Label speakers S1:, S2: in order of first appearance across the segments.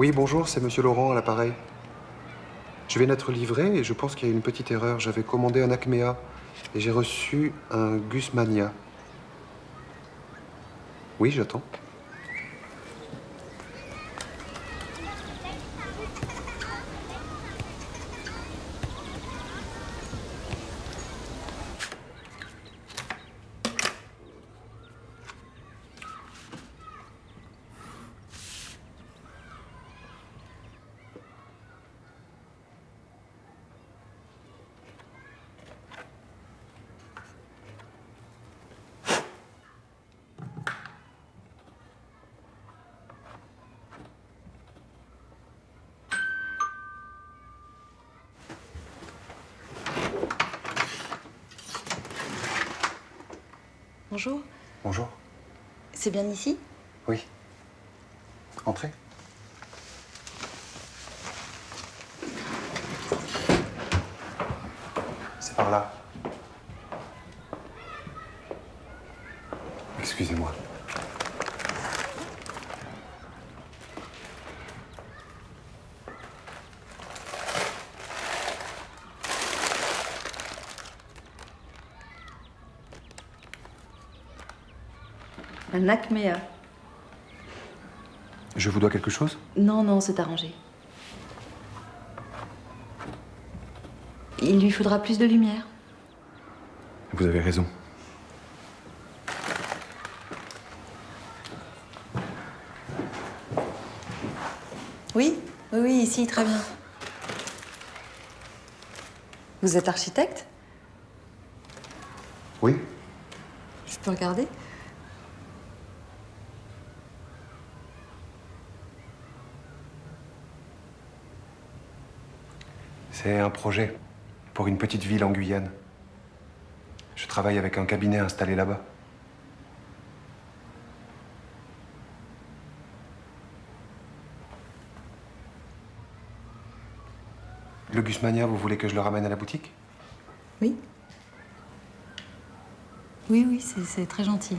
S1: Oui, bonjour, c'est Monsieur Laurent à l'appareil. Je viens d'être livré et je pense qu'il y a une petite erreur. J'avais commandé un Acmea et j'ai reçu un Gusmania. Oui, j'attends.
S2: Bonjour.
S1: Bonjour.
S2: C'est bien ici?
S1: Oui. Entrez. C'est par là. Excusez-moi.
S2: Un Acmea.
S1: Je vous dois quelque chose?
S2: Non, non, c'est arrangé. Il lui faudra plus de lumière.
S1: Vous avez raison.
S2: Oui, oui, oui, ici, très bien. Vous êtes architecte?
S1: Oui.
S2: Je peux regarder?
S1: C'est un projet pour une petite ville en Guyane. Je travaille avec un cabinet installé là-bas. Le Gusmania, vous voulez que je le ramène à la boutique?
S2: Oui. Oui, oui, c'est très gentil.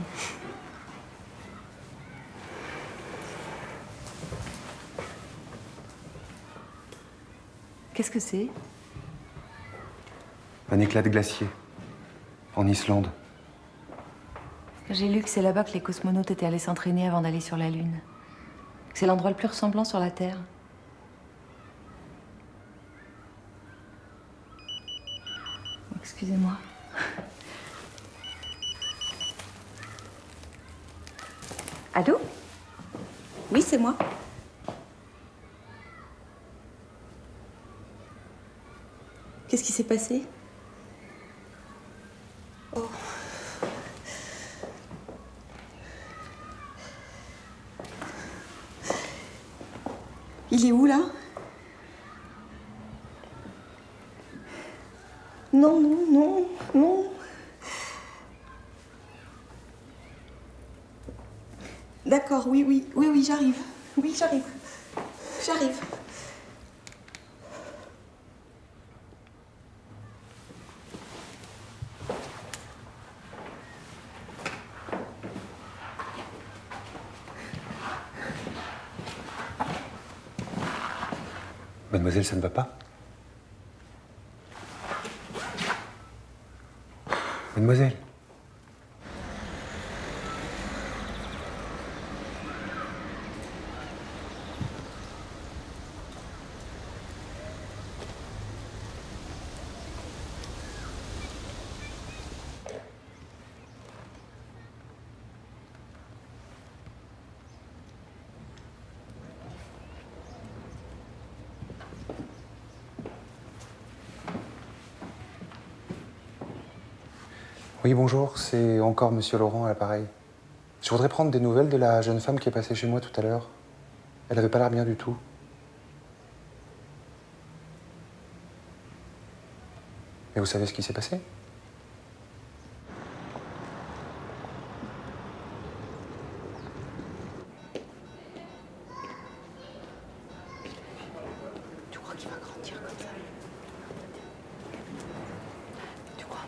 S2: Qu'est-ce que c'est?
S1: Un éclat de glacier. En Islande.
S2: J'ai lu que c'est là-bas que les cosmonautes étaient allés s'entraîner avant d'aller sur la Lune. Que c'est l'endroit le plus ressemblant sur la Terre. Excusez-moi. Allô? Oui, c'est moi. Qu'est-ce qui s'est passé? Oh. Il est où, là? Non, non, non, non. D'accord, oui, oui, oui, oui, j'arrive. Oui, j'arrive. J'arrive.
S1: Mademoiselle, ça ne va pas? Mademoiselle. Oui, bonjour, c'est encore Monsieur Laurent à l'appareil. Je voudrais prendre des nouvelles de la jeune femme qui est passée chez moi tout à l'heure. Elle avait pas l'air bien du tout. Et vous savez ce qui s'est passé?
S2: Tu crois qu'il va grandir comme ça? Tu crois?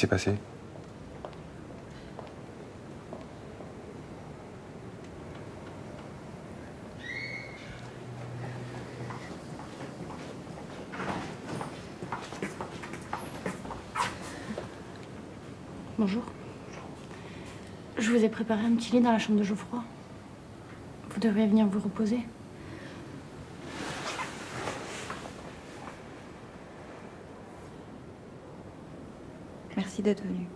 S1: s'est passé?
S3: Bonjour. Je vous ai préparé un petit lit dans la chambre de Geoffroy. Vous devriez venir vous reposer.
S2: Merci d'être venu.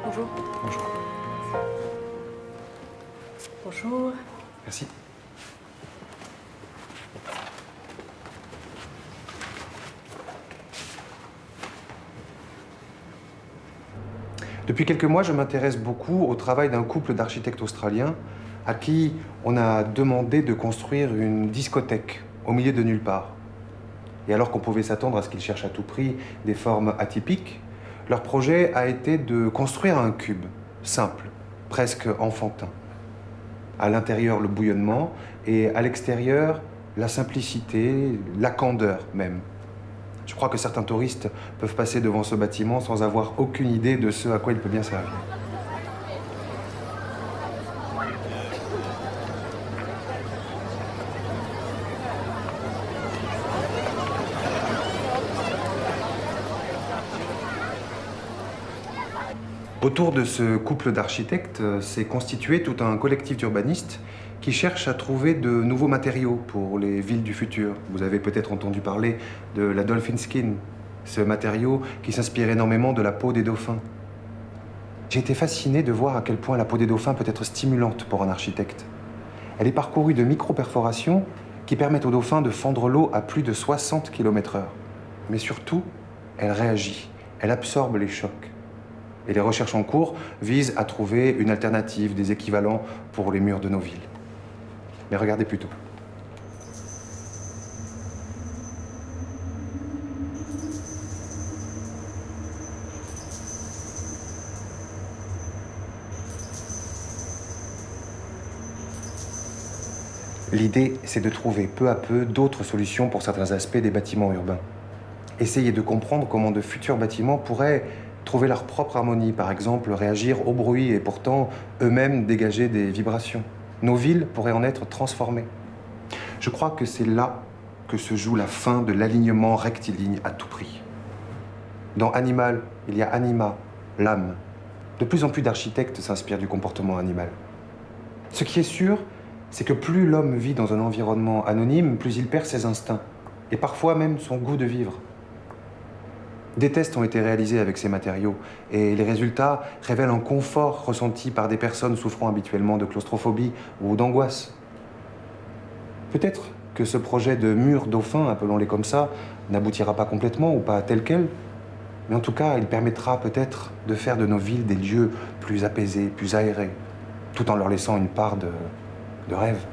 S2: Bonjour.
S1: Bonjour.
S2: Bonjour.
S1: Merci. Depuis quelques mois, je m'intéresse beaucoup au travail d'un couple d'architectes australiens à qui on a demandé de construire une discothèque au milieu de nulle part. Et alors qu'on pouvait s'attendre à ce qu'ils cherchent à tout prix des formes atypiques, leur projet a été de construire un cube, simple, presque enfantin. À l'intérieur, le bouillonnement, et à l'extérieur, la simplicité, la candeur même. Je crois que certains touristes peuvent passer devant ce bâtiment sans avoir aucune idée de ce à quoi il peut bien servir. Autour de ce couple d'architectes s'est constitué tout un collectif d'urbanistes qui cherchent à trouver de nouveaux matériaux pour les villes du futur. Vous avez peut-être entendu parler de la dolphin skin, ce matériau qui s'inspire énormément de la peau des dauphins. J'ai été fasciné de voir à quel point la peau des dauphins peut être stimulante pour un architecte. Elle est parcourue de micro-perforations qui permettent aux dauphins de fendre l'eau à plus de 60 km/h. Mais surtout, elle réagit, elle absorbe les chocs. Et les recherches en cours visent à trouver une alternative, des équivalents pour les murs de nos villes. Mais regardez plutôt. L'idée, c'est de trouver peu à peu d'autres solutions pour certains aspects des bâtiments urbains. Essayer de comprendre comment de futurs bâtiments pourraient trouver leur propre harmonie, par exemple réagir au bruit et pourtant eux-mêmes dégager des vibrations. Nos villes pourraient en être transformées. Je crois que c'est là que se joue la fin de l'alignement rectiligne à tout prix. Dans Animal, il y a anima, l'âme. De plus en plus d'architectes s'inspirent du comportement animal. Ce qui est sûr, c'est que plus l'homme vit dans un environnement anonyme, plus il perd ses instincts, et parfois même son goût de vivre. Des tests ont été réalisés avec ces matériaux, et les résultats révèlent un confort ressenti par des personnes souffrant habituellement de claustrophobie ou d'angoisse. Peut-être que ce projet de mur dauphin, appelons-les comme ça, n'aboutira pas complètement ou pas tel quel, mais en tout cas, il permettra peut-être de faire de nos villes des lieux plus apaisés, plus aérés, tout en leur laissant une part de rêve.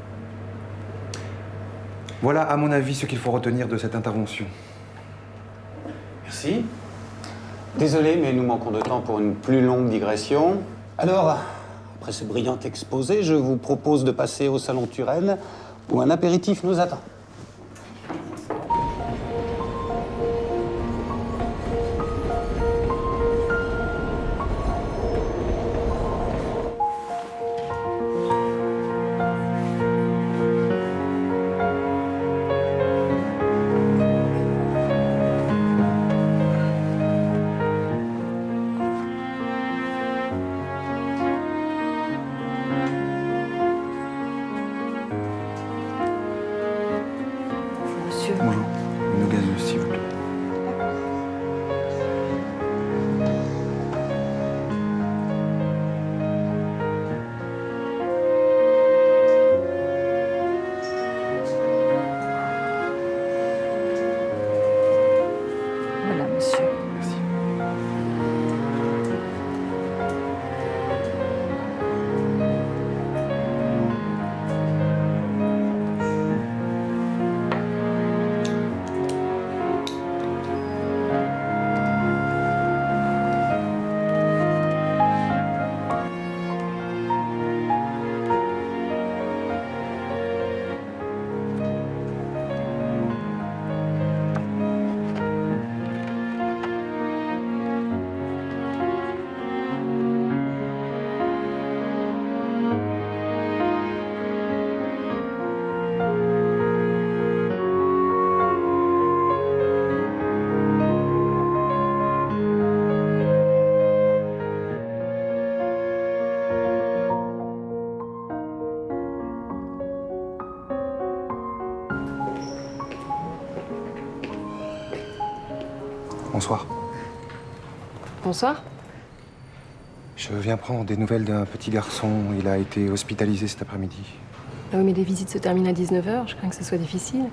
S1: Voilà, à mon avis, ce qu'il faut retenir de cette intervention.
S4: Merci. Désolé, mais nous manquons de temps pour une plus longue digression. Alors, après ce brillant exposé, je vous propose de passer au salon Turenne, où un apéritif nous attend.
S1: Bonsoir.
S5: Bonsoir.
S1: Je viens prendre des nouvelles d'un petit garçon. Il a été hospitalisé cet après-midi.
S5: Ah oui, mais les visites se terminent à 19h. Je crains que ce soit difficile.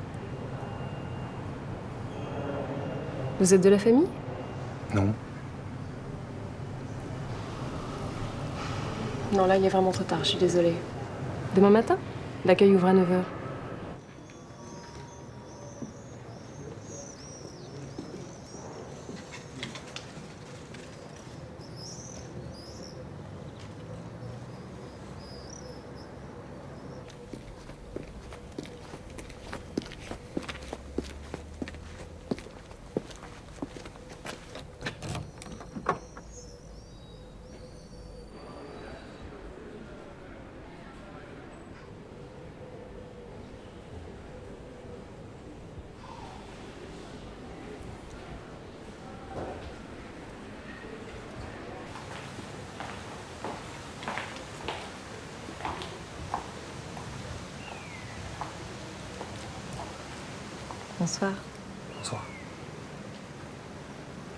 S5: Vous êtes de la famille?
S1: Non.
S5: Non, là, il est vraiment trop tard. Je suis désolée. Demain matin? L'accueil ouvre à 9h.
S2: Bonsoir.
S1: Bonsoir.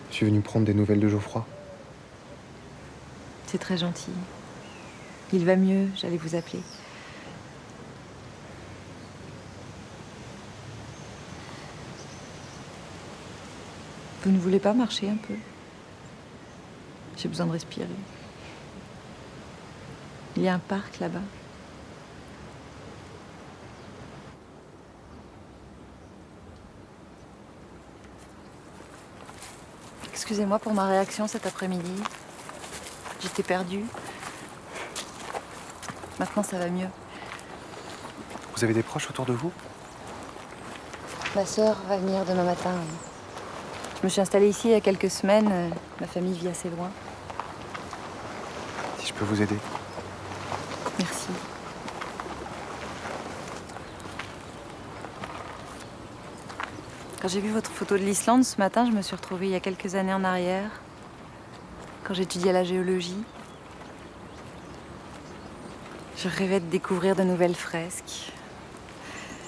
S1: Je suis venu prendre des nouvelles de Geoffroy.
S2: C'est très gentil. Il va mieux, j'allais vous appeler. Vous ne voulez pas marcher un peu? J'ai besoin de respirer. Il y a un parc là-bas. Excusez-moi pour ma réaction cet après-midi. J'étais perdue. Maintenant, ça va mieux.
S1: Vous avez des proches autour de vous?
S2: Ma sœur va venir demain matin. Je me suis installée ici il y a quelques semaines. Ma famille vit assez loin.
S1: Si je peux vous aider.
S2: Merci. Quand j'ai vu votre photo de l'Islande ce matin, je me suis retrouvée il y a quelques années en arrière, quand j'étudiais la géologie. Je rêvais de découvrir de nouvelles fresques,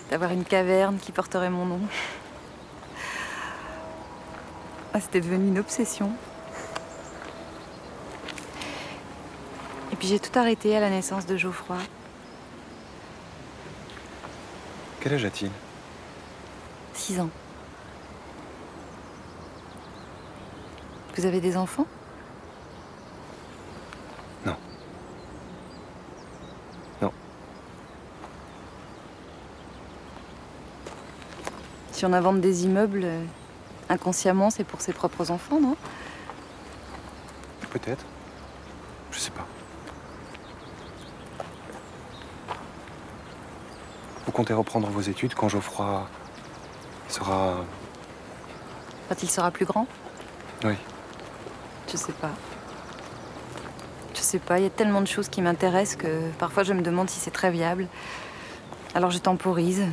S2: d'avoir une caverne qui porterait mon nom. Ah, c'était devenu une obsession. Et puis j'ai tout arrêté à la naissance de Geoffroy.
S1: Quel âge a-t-il?
S2: 6 ans. Vous avez des enfants?
S1: Non. Non.
S2: Si on invente des immeubles, inconsciemment, c'est pour ses propres enfants, non?
S1: Peut-être. Je sais pas. Vous comptez reprendre vos études quand Geoffroy sera...
S2: Quand il sera plus grand?
S1: Oui.
S2: Je sais pas. Je sais pas, il y a tellement de choses qui m'intéressent que parfois je me demande si c'est très viable. Alors je temporise.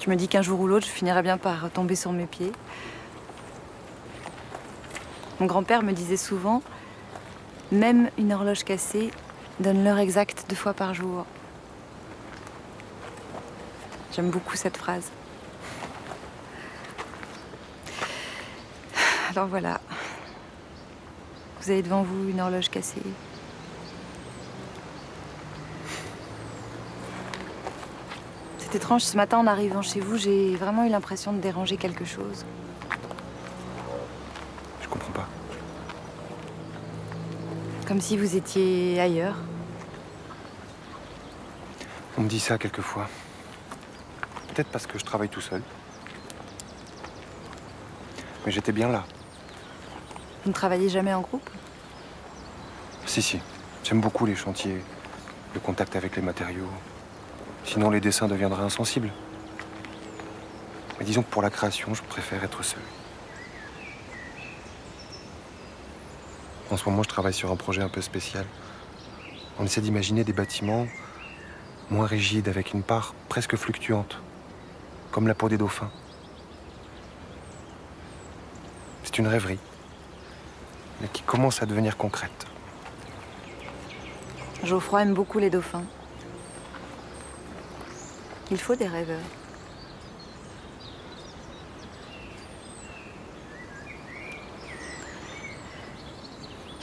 S2: Je me dis qu'un jour ou l'autre, je finirai bien par tomber sur mes pieds. Mon grand-père me disait souvent, même une horloge cassée donne l'heure exacte 2 fois par jour. J'aime beaucoup cette phrase. Alors voilà. Vous avez devant vous une horloge cassée. C'est étrange, ce matin en arrivant chez vous, j'ai vraiment eu l'impression de déranger quelque chose.
S1: Je comprends pas.
S2: Comme si vous étiez ailleurs.
S1: On me dit ça quelquefois. Peut-être parce que je travaille tout seul. Mais j'étais bien là.
S2: Vous ne travaillez jamais en groupe?
S1: Si. J'aime beaucoup les chantiers, le contact avec les matériaux. Sinon, les dessins deviendraient insensibles. Mais disons que pour la création, je préfère être seul. En ce moment, je travaille sur un projet un peu spécial. On essaie d'imaginer des bâtiments moins rigides, avec une part presque fluctuante, comme la peau des dauphins. C'est une rêverie, mais qui commence à devenir concrète.
S2: Geoffroy aime beaucoup les dauphins. Il faut des rêveurs.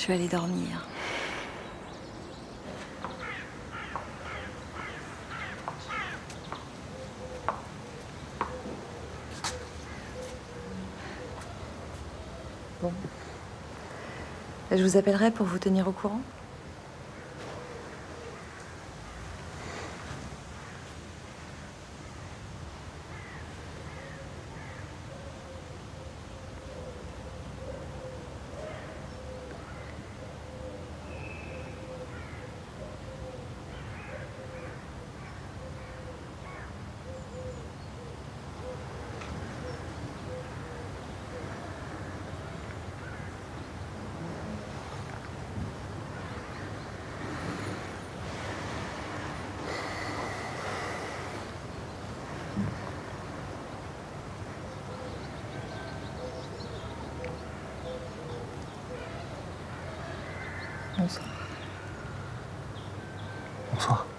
S2: Je vais aller dormir. Bon. Je vous appellerai pour vous tenir au courant. Bonsoir.
S1: Bonsoir.